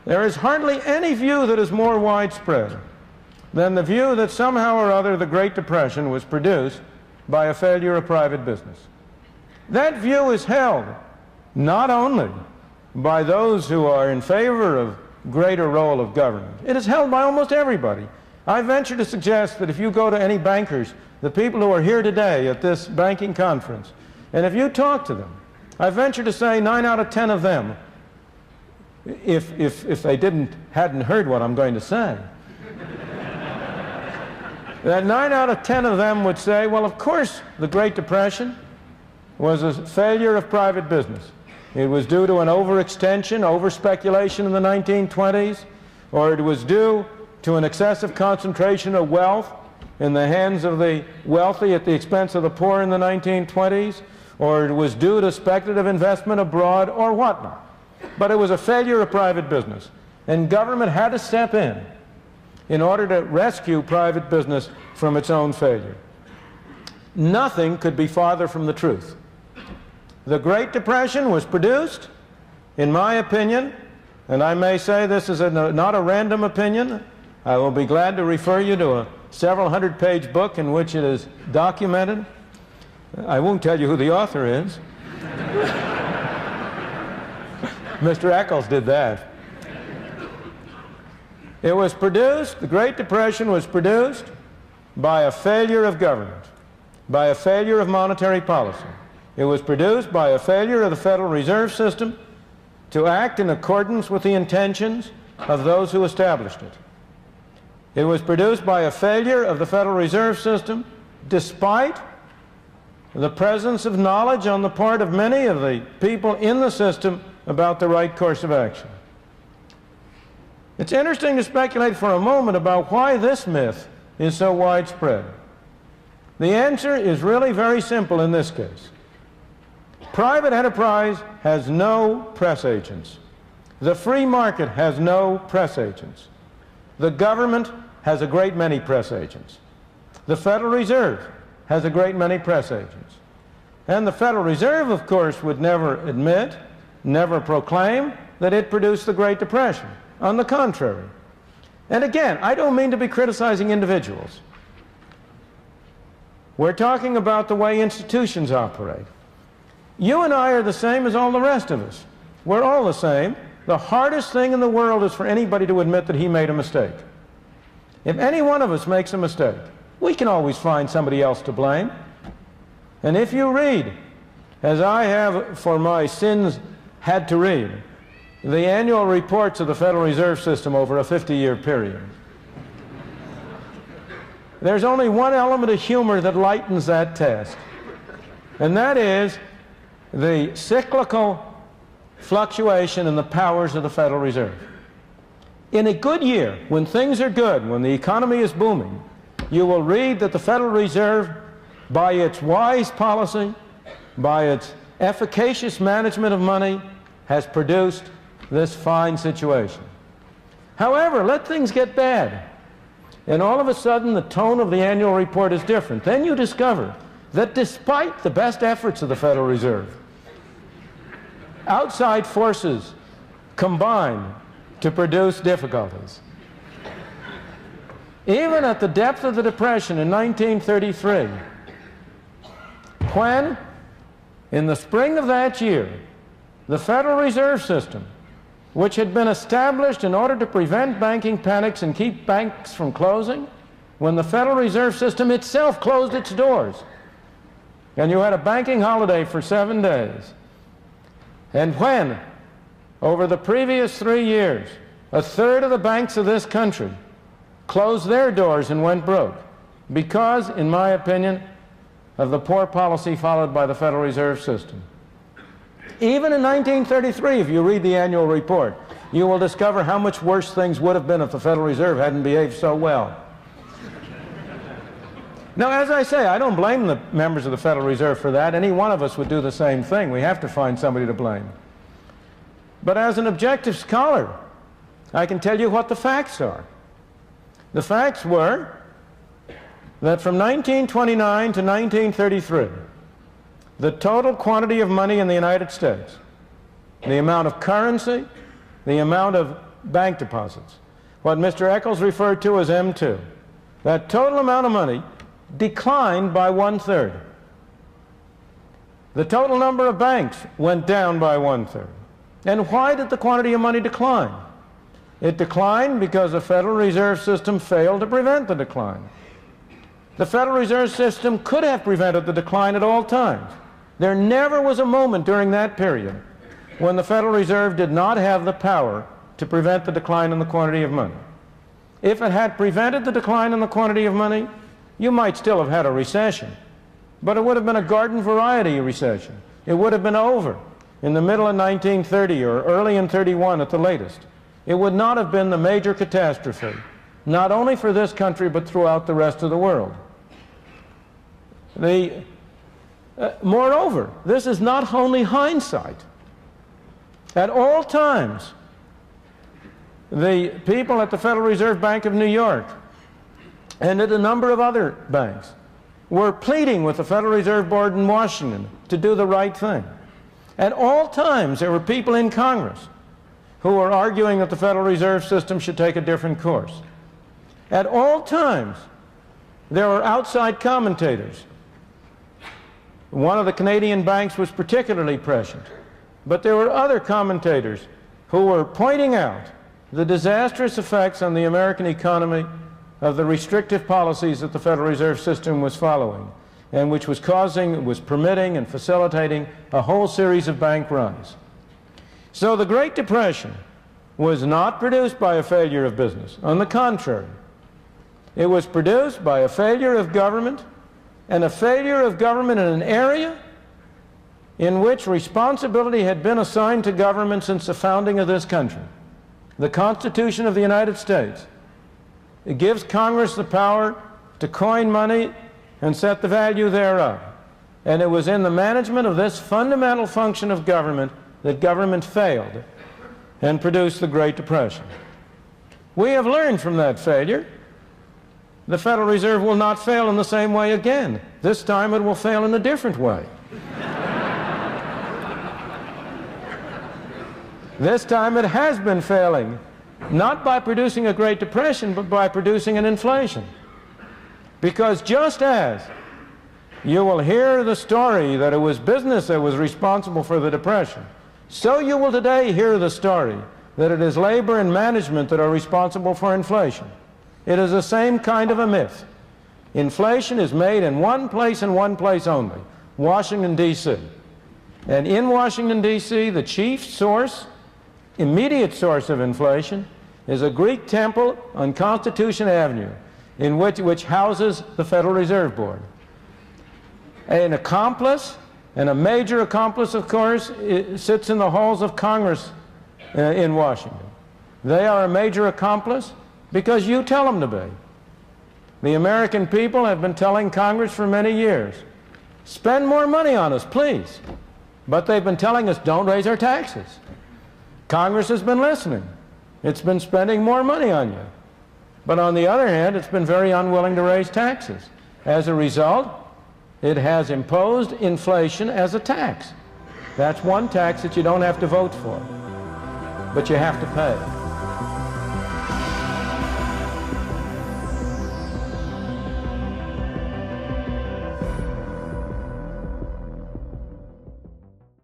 There is hardly any view that is more widespread than the view that somehow or other the Great Depression was produced by a failure of private business. That view is held not only by those who are in favor of greater role of government, it is held by almost everybody. I venture to suggest that if you go to any bankers, the people who are here today at this banking conference, and if you talk to them, I venture to say 9 out of 10 of them, if they hadn't heard what I'm going to say, that 9 out of 10 of them would say, well, of course the Great Depression was a failure of private business. It was due to an overextension, over-speculation in the 1920s, or it was due to an excessive concentration of wealth in the hands of the wealthy at the expense of the poor in the 1920s, or it was due to speculative investment abroad, or whatnot. But it was a failure of private business, and government had to step in order to rescue private business from its own failure. Nothing could be farther from the truth. The Great Depression was produced, in my opinion, and I may say this is not a random opinion. I will be glad to refer you to a several hundred-page book in which it is documented. I won't tell you who the author is. Mr. Eccles did that. It was produced, the Great Depression was produced by a failure of government, by a failure of monetary policy. It was produced by a failure of the Federal Reserve System to act in accordance with the intentions of those who established it. It was produced by a failure of the Federal Reserve System despite the presence of knowledge on the part of many of the people in the system about the right course of action. It's interesting to speculate for a moment about why this myth is so widespread. The answer is really very simple in this case. Private enterprise has no press agents. The free market has no press agents. The government has a great many press agents. The Federal Reserve has a great many press agents. And the Federal Reserve, of course, would never admit, never proclaim that it produced the Great Depression. On the contrary. And again, I don't mean to be criticizing individuals. We're talking about the way institutions operate. You and I are the same as all the rest of us. We're all the same. The hardest thing in the world is for anybody to admit that he made a mistake. If any one of us makes a mistake, we can always find somebody else to blame. And if you read, as I have for my sins had to read, the annual reports of the Federal Reserve System over a 50-year period, there's only one element of humor that lightens that task, and that is the cyclical fluctuation in the powers of the Federal Reserve. In a good year, when things are good, when the economy is booming, you will read that the Federal Reserve, by its wise policy, by its efficacious management of money, has produced this fine situation. However, let things get bad, and all of a sudden the tone of the annual report is different. Then you discover that despite the best efforts of the Federal Reserve, outside forces combine to produce difficulties. Even at the depth of the Depression in 1933, when, in the spring of that year, the Federal Reserve System, which had been established in order to prevent banking panics and keep banks from closing, when the Federal Reserve System itself closed its doors, and you had a banking holiday for 7 days, and when, over the previous 3 years, a third of the banks of this country closed their doors and went broke because, in my opinion, of the poor policy followed by the Federal Reserve System. Even in 1933, if you read the annual report, you will discover how much worse things would have been if the Federal Reserve hadn't behaved so well. Now, as I say, I don't blame the members of the Federal Reserve for that. Any one of us would do the same thing. We have to find somebody to blame. But as an objective scholar, I can tell you what the facts are. The facts were that from 1929 to 1933, the total quantity of money in the United States, the amount of currency, the amount of bank deposits, what Mr. Eccles referred to as M2. That total amount of money declined by 1/3. The total number of banks went down by 1/3. And why did the quantity of money decline? It declined because the Federal Reserve System failed to prevent the decline. The Federal Reserve System could have prevented the decline at all times. There never was a moment during that period when the Federal Reserve did not have the power to prevent the decline in the quantity of money. If it had prevented the decline in the quantity of money, you might still have had a recession, but it would have been a garden variety recession. It would have been over in the middle of 1930 or early in 31 at the latest. It would not have been the major catastrophe, not only for this country but throughout the rest of the world. Moreover, this is not only hindsight. At all times, the people at the Federal Reserve Bank of New York and at a number of other banks were pleading with the Federal Reserve Board in Washington to do the right thing. At all times, there were people in Congress who were arguing that the Federal Reserve System should take a different course. At all times, there were outside commentators. One of the Canadian banks was particularly prescient, but there were other commentators who were pointing out the disastrous effects on the American economy of the restrictive policies that the Federal Reserve System was following, and which was permitting and facilitating a whole series of bank runs. So the Great Depression was not produced by a failure of business. On the contrary, it was produced by a failure of government, and a failure of government in an area in which responsibility had been assigned to government since the founding of this country. The Constitution of the United States. It gives Congress the power to coin money and set the value thereof. And it was in the management of this fundamental function of government that government failed and produced the Great Depression. We have learned from that failure. The Federal Reserve will not fail in the same way again. This time it will fail in a different way. This time it has been failing, not by producing a Great Depression, but by producing an inflation. Because just as you will hear the story that it was business that was responsible for the Depression, so you will today hear the story that it is labor and management that are responsible for inflation. It is the same kind of a myth. Inflation is made in one place and one place only, Washington, D.C. And in Washington, D.C., the chief source, immediate source of inflation is a Greek temple on Constitution Avenue, which houses the Federal Reserve Board. An accomplice, and a major accomplice, of course, sits in the halls of Congress in Washington. They are a major accomplice because you tell them to be. The American people have been telling Congress for many years, spend more money on us, please. But they've been telling us, don't raise our taxes. Congress has been listening. It's been spending more money on you. But on the other hand, it's been very unwilling to raise taxes. As a result, it has imposed inflation as a tax. That's one tax that you don't have to vote for, but you have to pay.